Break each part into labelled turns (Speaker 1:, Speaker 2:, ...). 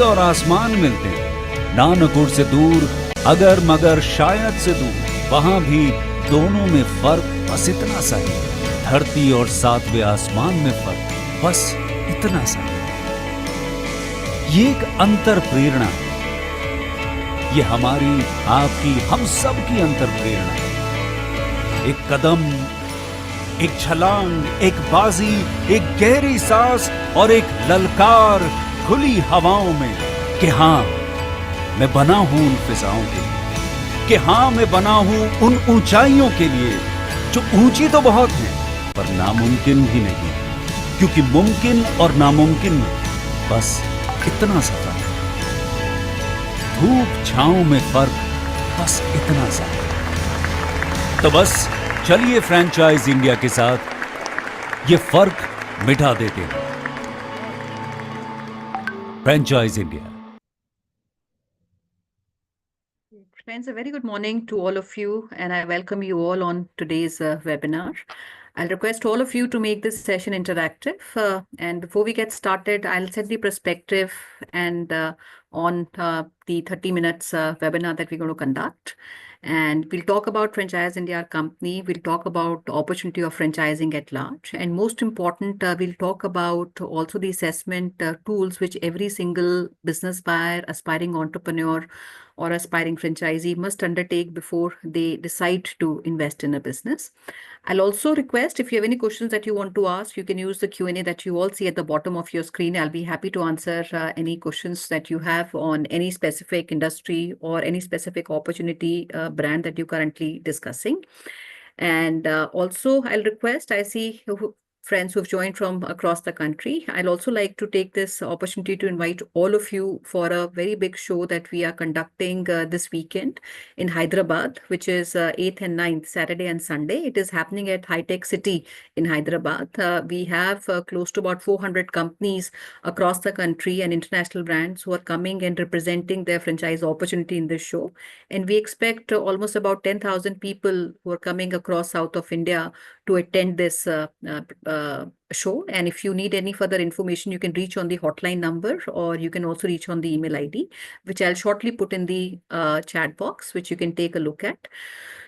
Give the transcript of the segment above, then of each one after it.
Speaker 1: और आसमान मिलते हैं, नानकुर से दूर, अगर मगर शायद से दूर, वहां भी दोनों में फर्क बस इतना सा है। धरती और सातवें आसमान में फर्क बस इतना सा है। ये एक अंतर प्रेरणा है। ये हमारी, आपकी, हम सब की अंतर प्रेरणा है। एक कदम, एक छलांग, एक बाजी, एक गहरी सांस और एक ललकार खुली हवाओं में कि हाँ, मैं बना हूं उन फिजाओं के लिए, कि हाँ, मैं बना हूं उन ऊंचाइयों के लिए जो ऊंची तो बहुत हैं पर नामुमकिन भी नहीं, क्योंकि मुमकिन और नामुमकिन में बस इतना सा फर्क है। धूप छांव में फर्क बस इतना सा है। तो बस चलिए फ्रेंचाइज इंडिया के साथ ये फर्क मिटा देते हैं। Franchise India.
Speaker 2: Friends, a very good morning to all of you, and I welcome you all on today's webinar. I'll request all of you to make this session interactive. And before we get started, I'll set the perspective and on the 30 minutes webinar that we're going to conduct. And we'll talk about Franchise India, our company. We'll talk about the opportunity of franchising at large. And most important, we'll talk about also the assessment tools which every single business buyer, aspiring entrepreneur, or aspiring franchisee must undertake before they decide to invest in a business. I'll also request, if you have any questions that you want to ask, you can use the Q&A that you all see at the bottom of your screen. I'll be happy to answer any questions that you have on any specific industry or any specific opportunity brand that you're currently discussing. And also, I'll request, I see friends who've joined from across the country. I'd also like to take this opportunity to invite all of you for a very big show that we are conducting this weekend in Hyderabad, which is 8th and 9th, Saturday and Sunday. It is happening at High Tech City in Hyderabad. We have close to about 400 companies across the country and international brands who are coming and representing their franchise opportunity in this show. And we expect almost about 10,000 people who are coming across South of India to attend this show. And if you need any further information, you can reach on the hotline number, or you can also reach on the email ID, which I'll shortly put in the chat box, which you can take a look at.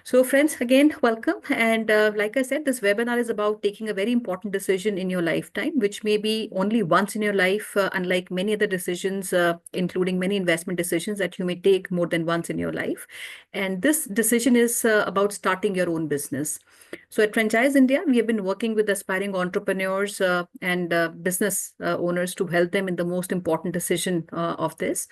Speaker 2: So friends, again, welcome. And like I said, this webinar is about taking a very important decision in your lifetime, which may be only once in your life, unlike many other decisions, including many investment decisions that you may take more than once in your life. And this decision is about starting your own business. So at Franchise India, we have been working with aspiring entrepreneurs and business owners to help them in the most important decision of this.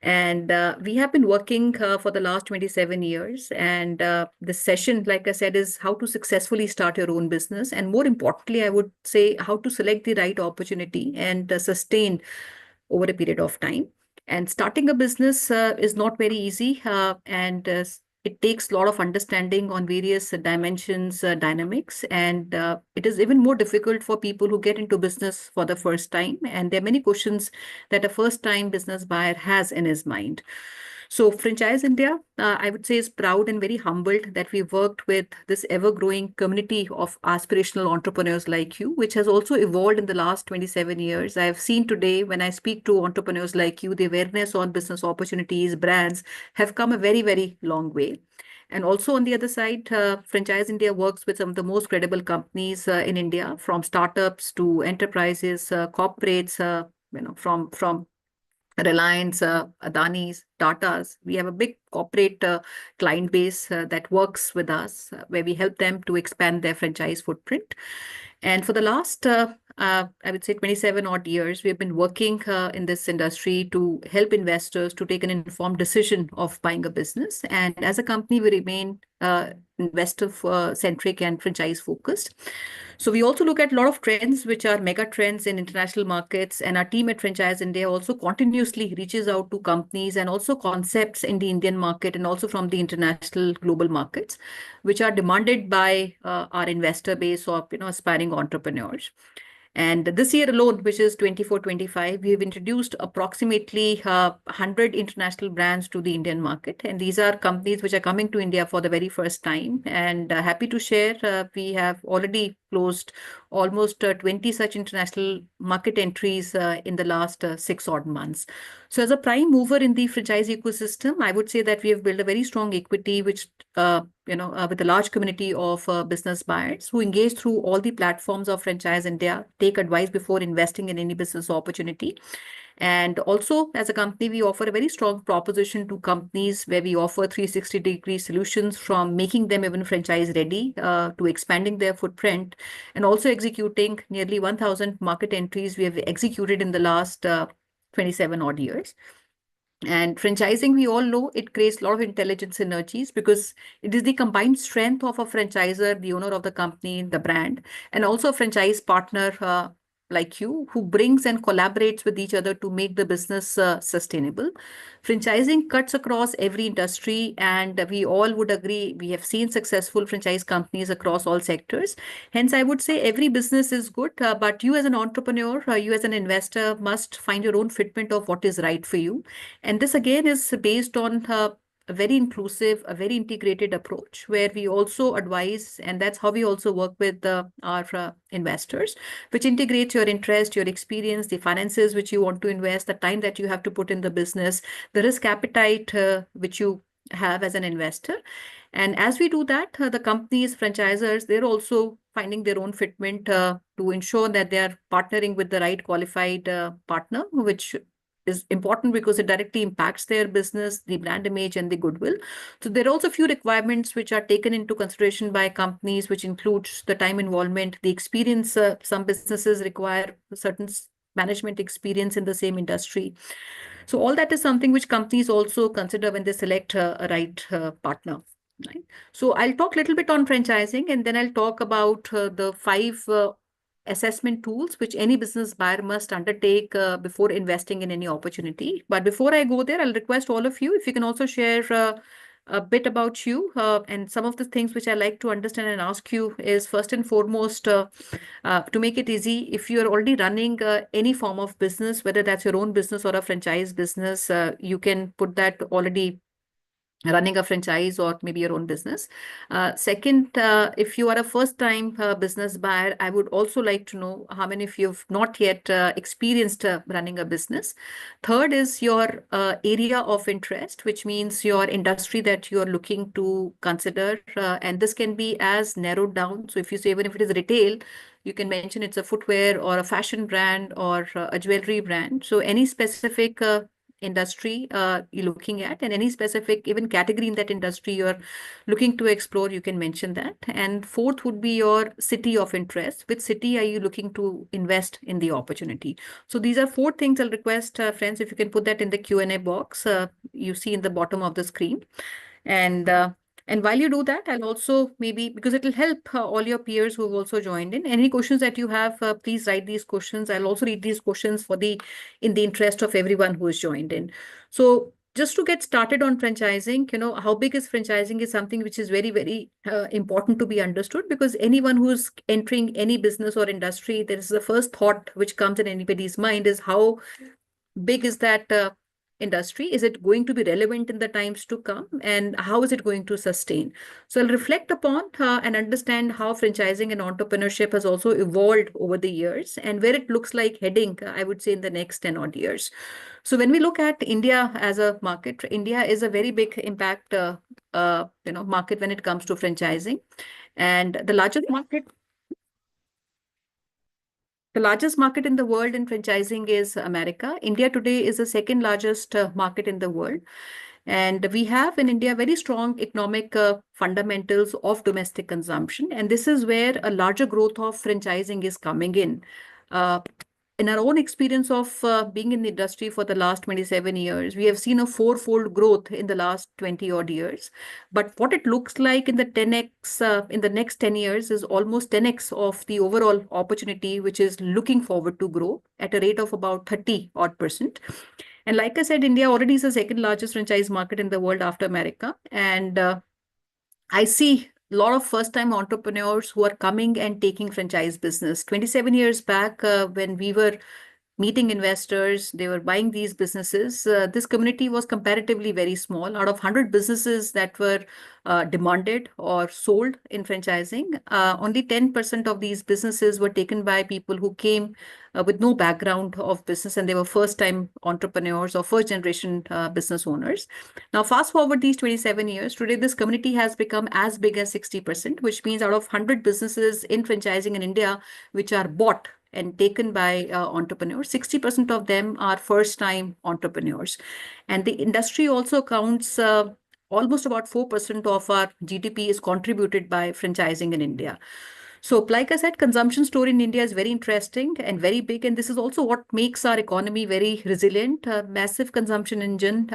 Speaker 2: And we have been working for the last 27 years. And this session, like I said, is how to successfully start your own business. And more importantly, I would say how to select the right opportunity and sustain over a period of time. And starting a business is not very easy. And it takes a lot of understanding on various dimensions, dynamics, and it is even more difficult for people who get into business for the first time. And there are many questions that a first-time business buyer has in his mind. So Franchise India, I would say, is proud and very humbled that we've worked with this ever-growing community of aspirational entrepreneurs like you, which has also evolved in the last 27 years. I have seen today, when I speak to entrepreneurs like you, the awareness on business opportunities, brands have come a very, very long way. And also on the other side, Franchise India works with some of the most credible companies in India, from startups to enterprises, corporates, from Reliance, Adani's, Tata's. We have a big corporate client base that works with us, where we help them to expand their franchise footprint. And for the last, I would say 27 odd years, we've been working in this industry to help investors to take an informed decision of buying a business. And as a company, we remain investor centric and franchise focused. So we also look at a lot of trends, which are mega trends in international markets. And our team at Franchise India also continuously reaches out to companies and also concepts in the Indian market and also from the international global markets, which are demanded by our investor base of aspiring entrepreneurs. And this year alone, which is 24-25, we have introduced approximately 100 international brands to the Indian market. And these are companies which are coming to India for the very first time. And happy to share, we have already closed almost 20 such international market entries in the last 6 odd months. So as a prime mover in the franchise ecosystem, I would say that we have built a very strong equity, which with a large community of business buyers who engage through all the platforms of Franchise India, take advice before investing in any business opportunity. And also, as a company, we offer a very strong proposition to companies where we offer 360-degree solutions, from making them even franchise ready to expanding their footprint, and also executing nearly 1,000 market entries we have executed in the last 27 odd years. And franchising, we all know, it creates a lot of intelligent synergies because it is the combined strength of a franchisor, the owner of the company, the brand, and also a franchise partner like you, who brings and collaborates with each other to make the business sustainable. Franchising cuts across every industry, and we all would agree we have seen successful franchise companies across all sectors. Hence, I would say every business is good, but you as an entrepreneur, you as an investor must find your own fitment of what is right for you. And this again is based on a very inclusive, a very integrated approach where we also advise, and that's how we also work with our investors, which integrates your interest, your experience, the finances which you want to invest, the time that you have to put in the business, the risk appetite which you have as an investor. And as we do that, the companies, franchisors, they're also finding their own fitment to ensure that they are partnering with the right qualified partner, which is important because it directly impacts their business, the brand image, and the goodwill. So there are also a few requirements which are taken into consideration by companies, which includes the time involvement, the experience. Some businesses require certain management experience in the same industry. So all that is something which companies also consider when they select a right partner. Right. So I'll talk a little bit on franchising, and then I'll talk about the 5 assessment tools which any business buyer must undertake before investing in any opportunity. But before I go there, I'll request all of you, if you can also share a bit about you, and some of the things which I like to understand and ask you is, first and foremost, to make it easy, if you're already running any form of business, whether that's your own business or a franchise business, you can put that already running a franchise or maybe your own business. Second, if you are a first-time business buyer, I would also like to know how many of you have not yet experienced running a business. Third is your area of interest, which means your industry that you are looking to consider. And this can be as narrowed down. So if you say, even if it is retail, you can mention it's a footwear or a fashion brand or a jewelry brand. So any specific industry you're looking at, and any specific even category in that industry you're looking to explore, you can mention that. And fourth would be your city of interest. Which city are you looking to invest in the opportunity? So these are 4 things. I'll request friends, if you can put that in the Q&A box you see in the bottom of the screen. And while you do that, I'll also, maybe because it will help all your peers who have also joined in, any questions that you have, please write these questions. I'll also read these questions in the interest of everyone who has joined in. So just to get started on franchising, how big is franchising is something which is very, very important to be understood, because anyone who's entering any business or industry, there is the first thought which comes in anybody's mind is, how big is that industry? Is it going to be relevant in the times to come? And how is it going to sustain? So I'll reflect upon and understand how franchising and entrepreneurship has also evolved over the years, and where it looks like heading, I would say, in the next 10 odd years. So when we look at India as a market, India is a very big impact market when it comes to franchising. And the largest market in the world in franchising is America. India today is the second largest market in the world. And we have in India very strong economic fundamentals of domestic consumption. And this is where a larger growth of franchising is coming in. In our own experience of being in the industry for the last 27 years, we have seen a 4-fold growth in the last 20 odd years. But what it looks like in the 10x, in the next 10 years, is almost 10x of the overall opportunity, which is looking forward to grow at a rate of about 30 odd percent. And like I said, India already is the second largest franchise market in the world after America. And I see lot of first-time entrepreneurs who are coming and taking franchise business. 27 years back, when we were meeting investors, they were buying these businesses. This community was comparatively very small. Out of 100 businesses that were demanded or sold in franchising, only 10% of these businesses were taken by people who came with no background of business, and they were first-time entrepreneurs or first-generation business owners. Now, fast forward these 27 years, today this community has become as big as 60%, which means out of 100 businesses in franchising in India, which are bought and taken by entrepreneurs, 60% of them are first-time entrepreneurs. And the industry also counts almost about 4% of our GDP is contributed by franchising in India. So, like I said, consumption story in India is very interesting and very big, and this is also what makes our economy very resilient. Massive consumption engine,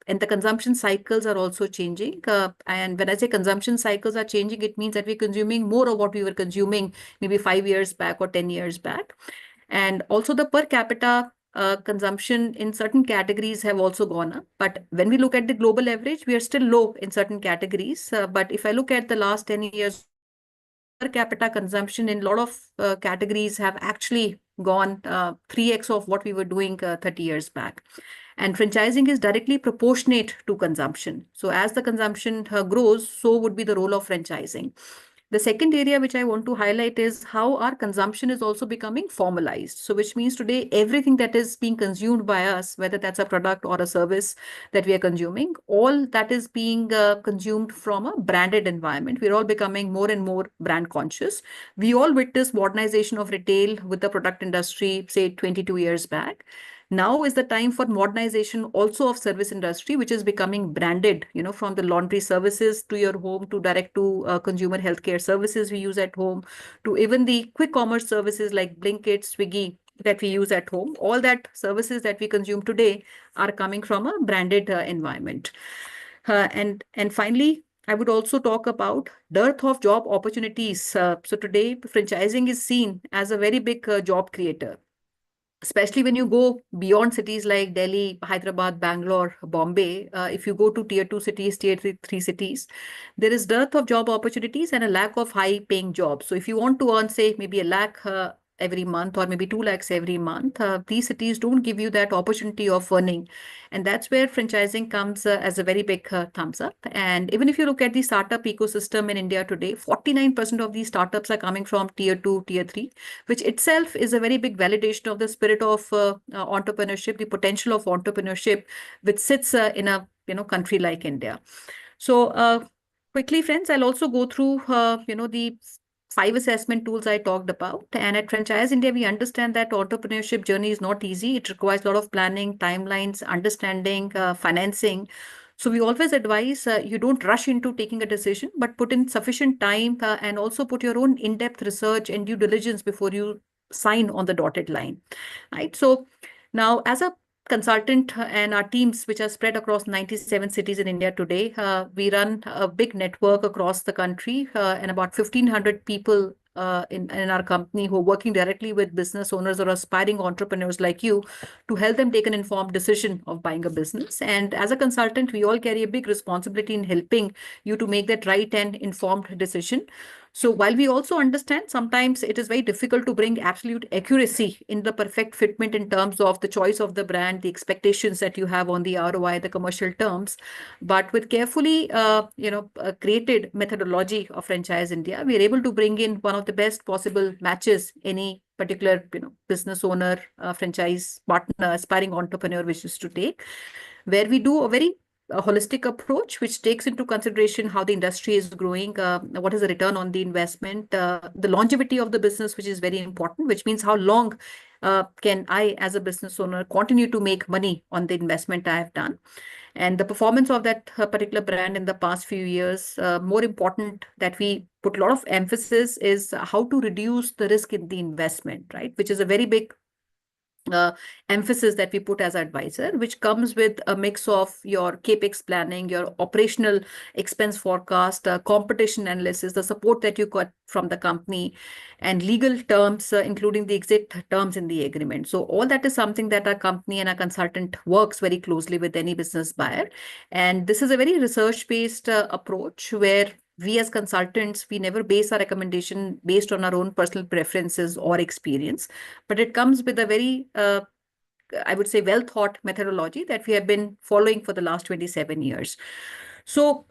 Speaker 2: and the consumption cycles are also changing. And when I say consumption cycles are changing, it means that we're consuming more of what we were consuming maybe 5 years back or 10 years back. And also the per capita consumption in certain categories have also gone up. But when we look at the global average, we are still low in certain categories. But if I look at the last 10 years, per capita consumption in a lot of categories have actually gone 3x of what we were doing 30 years back. And franchising is directly proportionate to consumption. So as the consumption grows, so would be the role of franchising. The second area which I want to highlight is how our consumption is also becoming formalized. So which means today everything that is being consumed by us, whether that's a product or a service that we are consuming, all that is being consumed from a branded environment. We're all becoming more and more brand conscious. We all witnessed modernization of retail with the product industry, say 22 years back. Now is the time for modernization also of service industry, which is becoming branded, from the laundry services to your home to direct to consumer healthcare services we use at home, to even the quick commerce services like Blinkit, Swiggy that we use at home. All that services that we consume today are coming from a branded environment. And finally, I would also talk about dearth of job opportunities. So today, franchising is seen as a very big job creator, especially when you go beyond cities like Delhi, Hyderabad, Bangalore, Bombay. If you go to tier 2 cities, tier three cities, there is dearth of job opportunities and a lack of high paying jobs. So if you want to earn, say, maybe a lakh every month or maybe 2 lakhs every month, these cities don't give you that opportunity of earning. And that's where franchising comes as a very big thumbs up. And even if you look at the startup ecosystem in India today, 49% of these startups are coming from tier 2, tier 3, which itself is a very big validation of the spirit of entrepreneurship, the potential of entrepreneurship, which sits in a country like India. So quickly, friends, I'll also go through the 5 assessment tools I talked about. And at Franchise India, we understand that entrepreneurship journey is not easy. It requires a lot of planning, timelines, understanding, financing. So we always advise you don't rush into taking a decision, but put in sufficient time and also put your own in-depth research and due diligence before you sign on the dotted line, right? So now, as a consultant and our teams, which are spread across 97 cities in India today, we run a big network across the country and about 1,500 people in our company who are working directly with business owners or aspiring entrepreneurs like you to help them take an informed decision of buying a business. And as a consultant, we all carry a big responsibility in helping you to make that right and informed decision. So while we also understand sometimes it is very difficult to bring absolute accuracy in the perfect fitment in terms of the choice of the brand, the expectations that you have on the ROI, the commercial terms, but with carefully created methodology of Franchise India, we are able to bring in one of the best possible matches any particular business owner, franchise partner, aspiring entrepreneur wishes to take, where we do a very holistic approach, which takes into consideration how the industry is growing, what is the return on the investment, the longevity of the business, which is very important, which means how long can I, as a business owner, continue to make money on the investment I have done, and the performance of that particular brand in the past few years. More important that we put a lot of emphasis is how to reduce the risk in the investment, right? Which is a very big emphasis that we put as advisor, which comes with a mix of your capex planning, your operational expense forecast, competition analysis, the support that you got from the company, and legal terms, including the exit terms in the agreement. So all that is something that our company and our consultant works very closely with any business buyer. And this is a very research-based approach where we as consultants, we never base our recommendation based on our own personal preferences or experience, but it comes with a very, I would say, well thought methodology that we have been following for the last 27 years. So,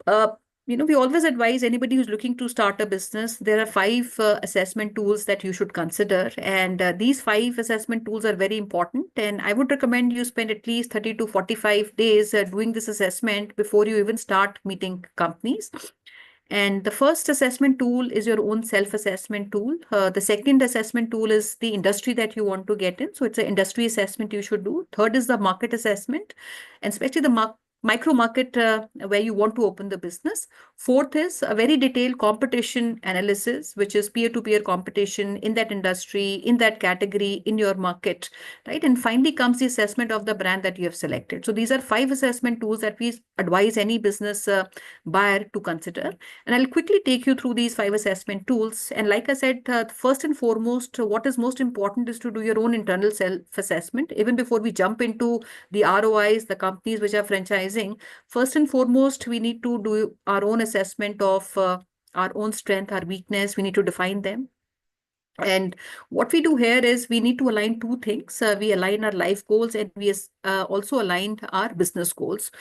Speaker 2: we always advise anybody who's looking to start a business, there are five assessment tools that you should consider. And these five assessment tools are very important. And I would recommend you spend at least 30 to 45 days doing this assessment before you even start meeting companies. And the first assessment tool is your own self-assessment tool. The second assessment tool is the industry that you want to get in. So it's an industry assessment you should do. Third is the market assessment, and especially the micro market where you want to open the business. Fourth is a very detailed competition analysis, which is peer-to-peer competition in that industry, in that category, in your market, right? And finally comes the assessment of the brand that you have selected. So these are five assessment tools that we advise any business buyer to consider. And I'll quickly take you through these five assessment tools. And like I said, first and foremost, what is most important is to do your own internal self-assessment. Even before we jump into the ROIs, the companies which are franchising, first and foremost, we need to do our own assessment of our own strength, our weakness. We need to define them. And what we do here is we need to align two things. We align our life goals, and we also align our business goals.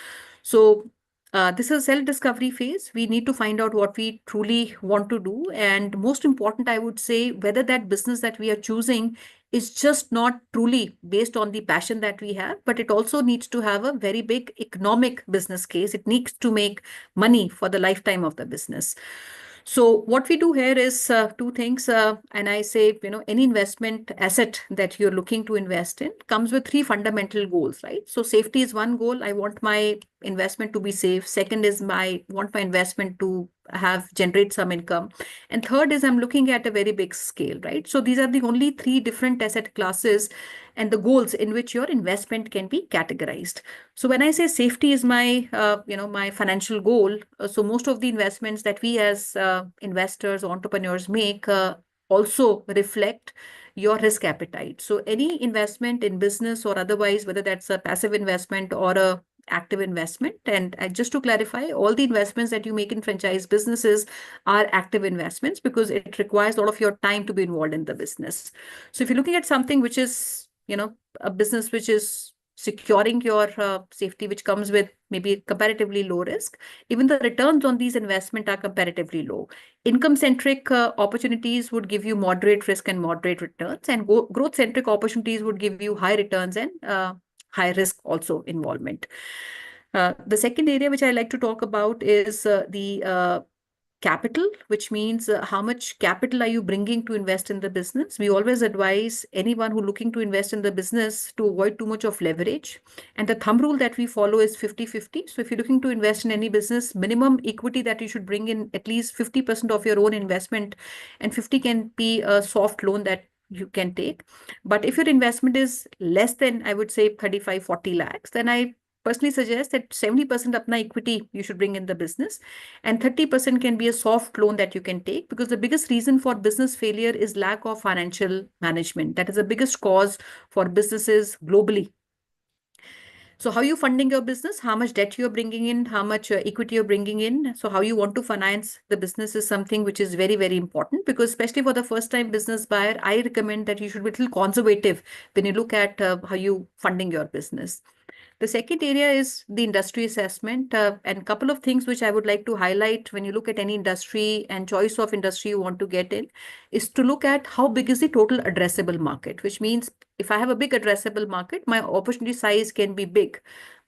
Speaker 2: So this is a self-discovery phase. We need to find out what we truly want to do. And most important, I would say, whether that business that we are choosing is just not truly based on the passion that we have, but it also needs to have a very big economic business case. It needs to make money for the lifetime of the business. So what we do here is two things. And I say, any investment asset that you're looking to invest in comes with three fundamental goals, right? So safety is one goal. I want my investment to be safe. Second is want my investment to generate some income. And third is I'm looking at a very big scale, right? So these are the only three different asset classes and the goals in which your investment can be categorized. So when I say safety is my financial goal, so most of the investments that we as investors, entrepreneurs make also reflect your risk appetite. So any investment in business or otherwise, whether that's a passive investment or a active investment. And just to clarify, all the investments that you make in franchise businesses are active investments because it requires a lot of your time to be involved in the business. So if you're looking at something which is, a business which is securing your safety, which comes with maybe comparatively low risk, even the returns on these investments are comparatively low. Income-centric opportunities would give you moderate risk and moderate returns, and growth-centric opportunities would give you high returns and high risk also involvement. The second area which I like to talk about is the capital, which means how much capital are you bringing to invest in the business. We always advise anyone who looking to invest in the business to avoid too much of leverage. And the thumb rule that we follow is 50-50. So if you're looking to invest in any business, minimum equity that you should bring in at least 50% of your own investment, and 50 can be a soft loan that you can take. But if your investment is less than, I would say, 35-40 lakhs, then I personally suggest that 70% apna equity you should bring in the business, and 30% can be a soft loan that you can take, because the biggest reason for business failure is lack of financial management. That is the biggest cause for businesses globally. So how are you funding your business? How much debt you're bringing in? How much equity you're bringing in? So how you want to finance the business is something which is very, very important, because especially for the first time business buyer, I recommend that you should be a little conservative when you look at how you funding your business. The second area is the industry assessment, and a couple of things which I would like to highlight when you look at any industry and choice of industry you want to get in is to look at how big is the total addressable market, which means if I have a big addressable market, my opportunity size can be big.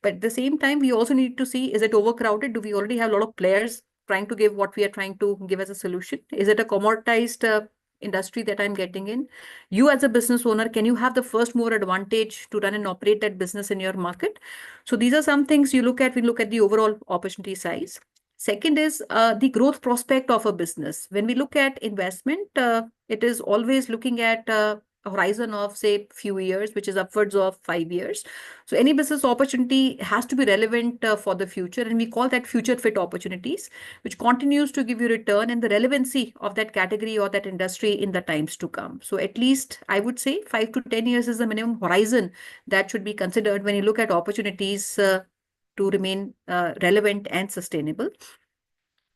Speaker 2: But at the same time, we also need to see, is it overcrowded? Do we already have a lot of players trying to give what we are trying to give as a solution? Is it a commoditized industry that I'm getting in? You as a business owner, can you have the first mover advantage to run and operate that business in your market? So these are some things you look at. We look at the overall opportunity size. Second is the growth prospect of a business. When we look at investment, it is always looking at a horizon of, say, few years, which is upwards of 5 years. So any business opportunity has to be relevant for the future, and we call that future fit opportunities, which continues to give you return and the relevancy of that category or that industry in the times to come. So at least I would say 5 to 10 years is the minimum horizon that should be considered when you look at opportunities to remain relevant and sustainable.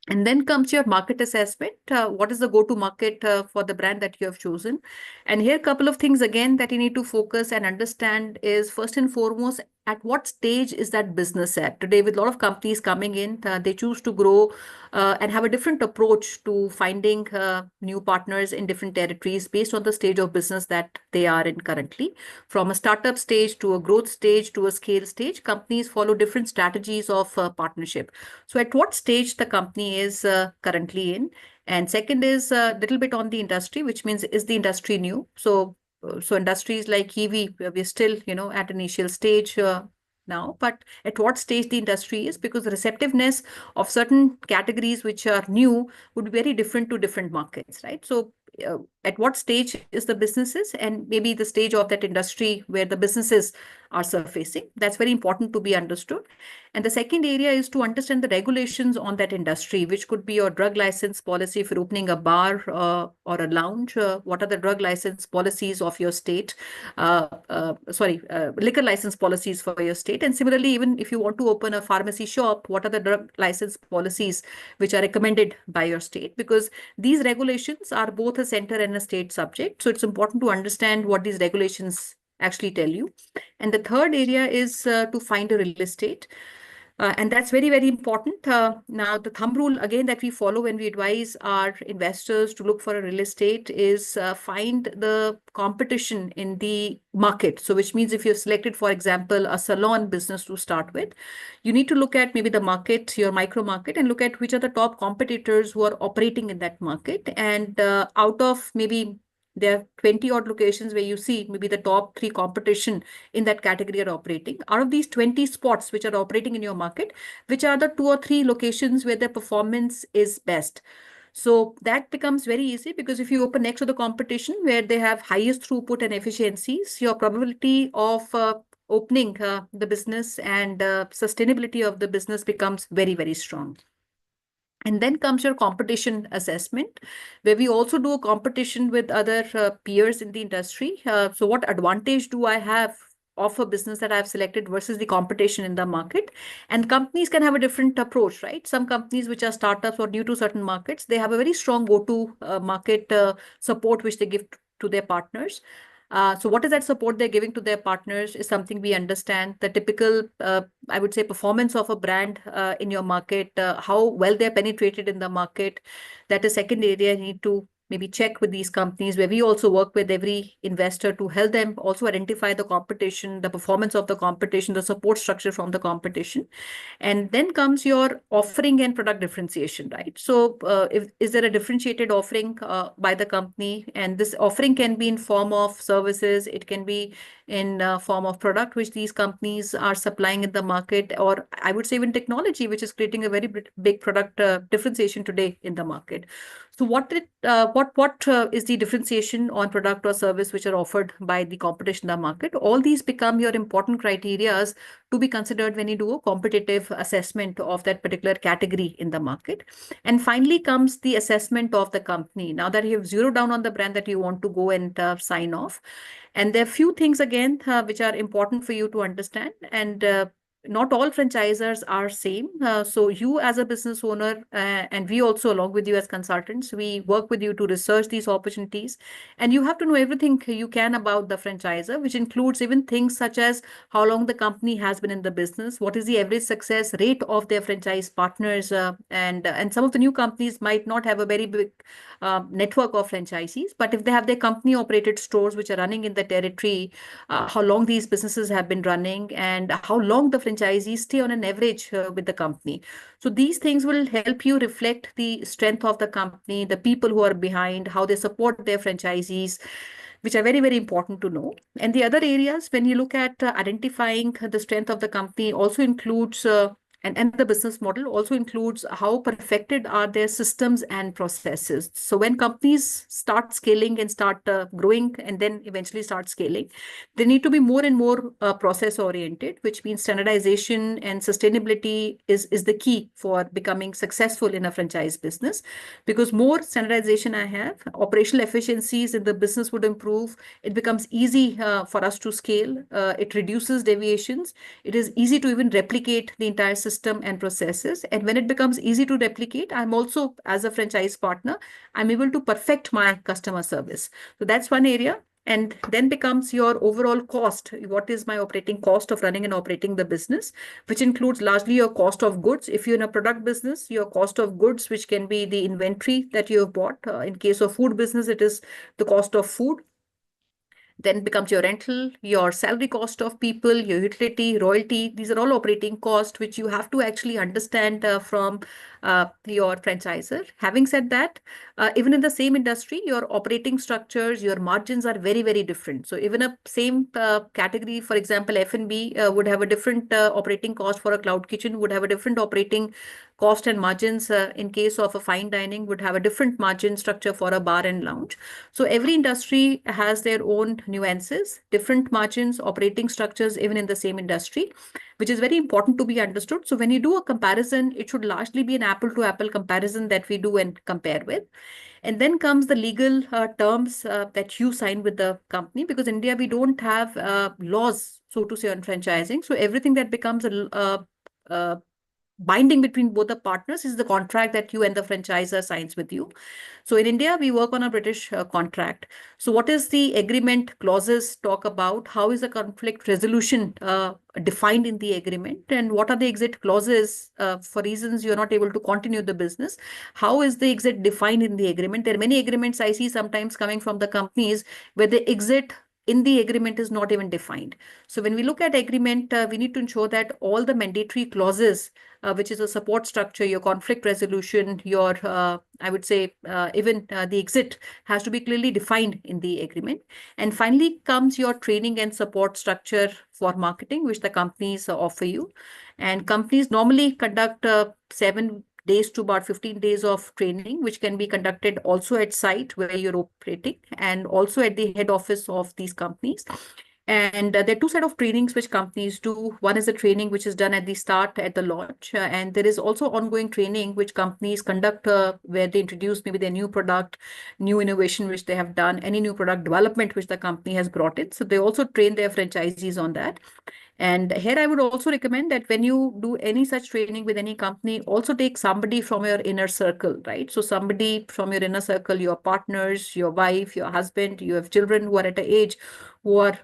Speaker 2: And then comes your market assessment. What is the go-to market for the brand that you have chosen? And here, a couple of things again that you need to focus and understand is first and foremost, at what stage is that business at? Today, with a lot of companies coming in, they choose to grow and have a different approach to finding new partners in different territories based on the stage of business that they are in currently. From a startup stage to a growth stage to a scale stage, companies follow different strategies of partnership. So, at what stage the company is currently in? And second is a little bit on the industry, which means is the industry new? So industries like EV, we're still, at initial stage now, but at what stage the industry is, because the receptiveness of certain categories which are new would be very different to different markets, right? So at what stage is the businesses and maybe the stage of that industry where the businesses are surfacing. That's very important to be understood. And the second area is to understand the regulations on that industry, which could be your drug license policy if you're opening a bar or a lounge. What are the drug license policies of your state? Liquor license policies for your state. And similarly, even if you want to open a pharmacy shop, what are the drug license policies which are recommended by your state? Because these regulations are both a center and a state subject. So it's important to understand what these regulations actually tell you. And the third area is to find a real estate. And that's very, very important. Now, the thumb rule, again, that we follow when we advise our investors to look for a real estate is find the competition in the market. So, which means if you've selected, for example, a salon business to start with, you need to look at maybe the market, your micro market, and look at which are the top competitors who are operating in that market. And out of maybe there are 20 odd locations where you see maybe the top three competition in that category are operating. Out of these 20 spots which are operating in your market, which are the 2 or 3 locations where their performance is best? So that becomes very easy because if you open next to the competition where they have highest throughput and efficiencies, your probability of opening the business and sustainability of the business becomes very, very strong. And then comes your competition assessment, where we also do a competition with other peers in the industry. So what advantage do I have of a business that I've selected versus the competition in the market? And companies can have a different approach, right? Some companies which are startups or new to certain markets, they have a very strong go-to market support which they give to their partners. So what is that support they're giving to their partners is something we understand. The typical, I would say, performance of a brand in your market, how well they're penetrated in the market. That is second area you need to maybe check with these companies, where we also work with every investor to help them also identify the competition, the performance of the competition, the support structure from the competition. And then comes your offering and product differentiation, right? So is there a differentiated offering by the company? And this offering can be in form of services, it can be in form of product which these companies are supplying in the market, or I would say even technology, which is creating a very big product differentiation today in the market. So what is the differentiation on product or service which are offered by the competition in the market? All these become your important criterias to be considered when you do a competitive assessment of that particular category in the market. And finally comes the assessment of the company. Now that you have zeroed down on the brand that you want to go and sign off. And there are few things again which are important for you to understand. And not all franchisors are same. So you as a business owner and we also along with you as consultants, we work with you to research these opportunities. And you have to know everything you can about the franchisor, which includes even things such as how long the company has been in the business, what is the average success rate of their franchise partners, and some of the new companies might not have a very big network of franchisees, but if they have their company operated stores which are running in the territory, how long these businesses have been running and how long the franchisees stay on an average with the company. So these things will help you reflect the strength of the company, the people who are behind, how they support their franchisees, which are very, very important to know. And the other areas, when you look at identifying the strength of the company, also includes and the business model also includes how perfected are their systems and processes. So when companies start scaling and start growing and then eventually start scaling, they need to be more and more process oriented, which means standardization and sustainability is the key for becoming successful in a franchise business. Because more standardization I have, operational efficiencies in the business would improve. It becomes easy for us to scale. It reduces deviations. It is easy to even replicate the entire system system and processes. And when it becomes easy to replicate, I'm also, as a franchise partner, I'm able to perfect my customer service. So that's one area. And then becomes your overall cost. What is my operating cost of running and operating the business, which includes largely your cost of goods. If you're in a product business, your cost of goods, which can be the inventory that you have bought. In case of food business, it is the cost of food. Then becomes your rental, your salary cost of people, your utility, royalty. These are all operating costs, which you have to actually understand from your franchisor. Having said that, even in the same industry, your operating structures, your margins are very, very different. So even a same category, for example, F&B would have a different operating cost for a cloud kitchen, would have a different operating cost and margins. In case of a fine dining, would have a different margin structure for a bar and lounge. So every industry has their own nuances, different margins, operating structures, even in the same industry, which is very important to be understood. So when you do a comparison, it should largely be an apple to apple comparison that we do and compare with. And then comes the legal terms that you sign with the company, because in India, we don't have laws, so to say, on franchising. So everything that becomes a binding between both the partners is the contract that you and the franchisor signs with you. So in India, we work on a British contract. So what is the agreement clauses talk about? How is the conflict resolution defined in the agreement? And what are the exit clauses for reasons you're not able to continue the business? How is the exit defined in the agreement? There are many agreements I see sometimes coming from the companies where the exit in the agreement is not even defined. So when we look at agreement, we need to ensure that all the mandatory clauses, which is a support structure, your conflict resolution, your, I would say, even the exit has to be clearly defined in the agreement. And finally comes your training and support structure for marketing, which the companies offer you. And companies normally conduct 7 days to about 15 days of training, which can be conducted also at site where you're operating and also at the head office of these companies. And there are two set of trainings which companies do. One is a training which is done at the start, at the launch. And there is also ongoing training which companies conduct where they introduce maybe their new product, new innovation which they have done, any new product development which the company has brought in. So they also train their franchisees on that. And here I would also recommend that when you do any such training with any company, also take somebody from your inner circle, right? So somebody from your inner circle, your partners, your wife, your husband, you have children who are at an age who are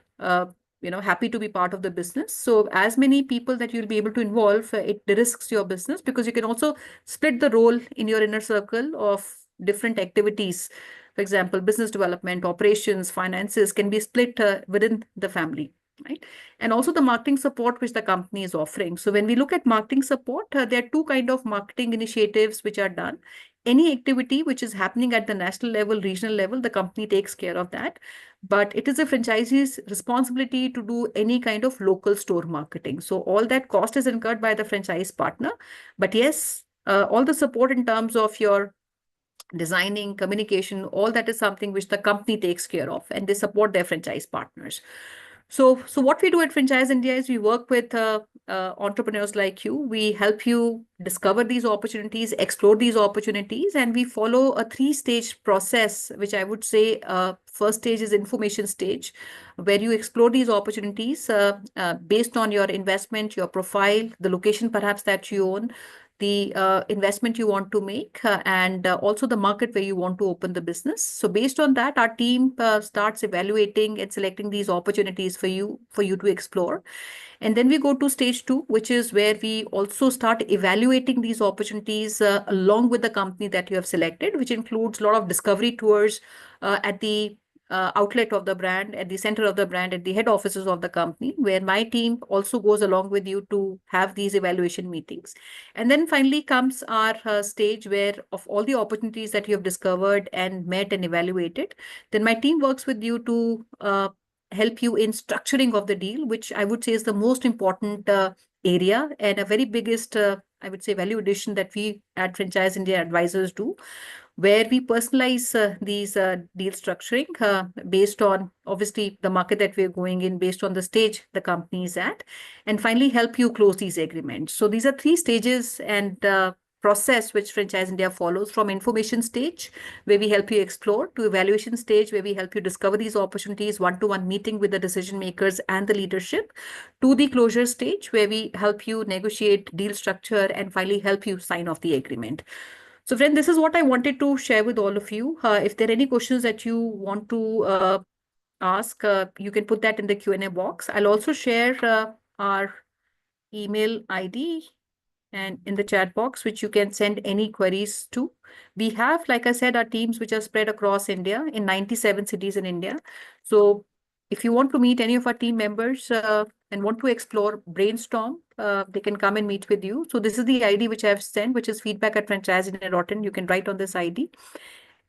Speaker 2: happy to be part of the business. So as many people that you'll be able to involve, it risks your business, because you can also split the role in your inner circle of different activities. For example, business development, operations, finances can be split within the family. Right. And also the marketing support which the company is offering. So when we look at marketing support, there are two kind of marketing initiatives which are done. Any activity which is happening at the national level, regional level, the company takes care of that. But it is a franchisee's responsibility to do any kind of local store marketing. So all that cost is incurred by the franchise partner. But yes, all the support in terms of your designing, communication, all that is something which the company takes care of, and they support their franchise partners. So what we do at Franchise India is we work with entrepreneurs like you. We help you discover these opportunities, explore these opportunities, and we follow a 3-stage process, which I would say first stage is information stage, where you explore these opportunities based on your investment, your profile, the location perhaps that you own, the investment you want to make, and also the market where you want to open the business. So based on that, our team starts evaluating and selecting these opportunities for you to explore. And then we go to stage 2, which is where we also start evaluating these opportunities along with the company that you have selected, which includes a lot of discovery tours at the outlet of the brand, at the center of the brand, at the head offices of the company, where my team also goes along with you to have these evaluation meetings. And then finally comes our stage where of all the opportunities that you have discovered and met and evaluated, then my team works with you to help you in structuring of the deal, which I would say is the most important area and a very biggest, I would say, value addition that we at Franchise India advisors do, where we personalize these deal structuring based on obviously the market that we're going in, based on the stage the company is at, and finally help you close these agreements. So these are 3 stages, and process which Franchise India follows, from information stage, where we help you explore, to evaluation stage, where we help you discover these opportunities, one-to-one meeting with the decision makers and the leadership, to the closure stage, where we help you negotiate deal structure and finally help you sign off the agreement. So, friend, this is what I wanted to share with all of you. If there are any questions that you want to ask, you can put that in the Q&A box. I'll also share our email ID and in the chat box, which you can send any queries to. We have, like I said, our teams which are spread across India in 97 cities in India. So if you want to meet any of our team members and want to explore, brainstorm, they can come and meet with you. So this is the ID which I have sent, which is feedback@franchiseindia.in. You can write on this ID.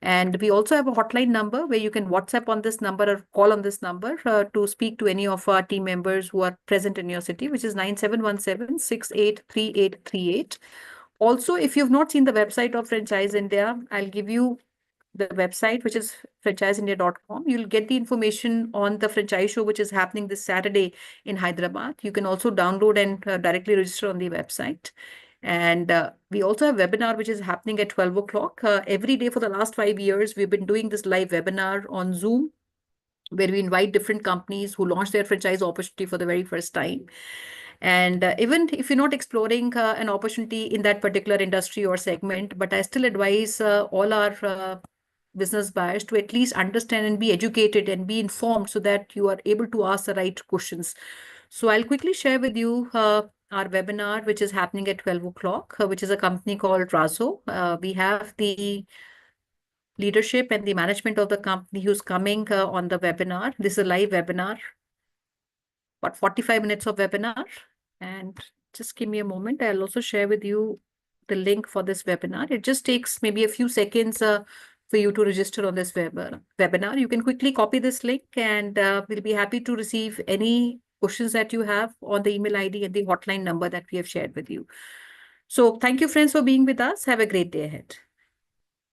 Speaker 2: And we also have a hotline number where you can WhatsApp on this number or call on this number to speak to any of our team members who are present in your city, which is 9717-683838. Also, if you've not seen the website of Franchise India, I'll give you the website, which is franchiseindia.com. You'll get the information on the franchise show, which is happening this Saturday in Hyderabad. You can also download and directly register on the website. And we also have webinar, which is happening at 12 o'clock. Every day for the last 5 years, we've been doing this live webinar on Zoom, where we invite different companies who launch their franchise opportunity for the very first time. And even if you're not exploring an opportunity in that particular industry or segment, but I still advise all our business buyers to at least understand and be educated and be informed so that you are able to ask the right questions. So I'll quickly share with you our webinar, which is happening at 12 o'clock, which is a company called Razo. We have the leadership and the management of the company who's coming on the webinar. This is a live webinar, about 45 minutes of webinar. And just give me a moment. I'll also share with you the link for this webinar. It just takes maybe a few seconds for you to register on this webinar. You can quickly copy this link and we'll be happy to receive any questions that you have on the email ID and the hotline number that we have shared with you. So thank you, friends, for being with us. Have a great day ahead.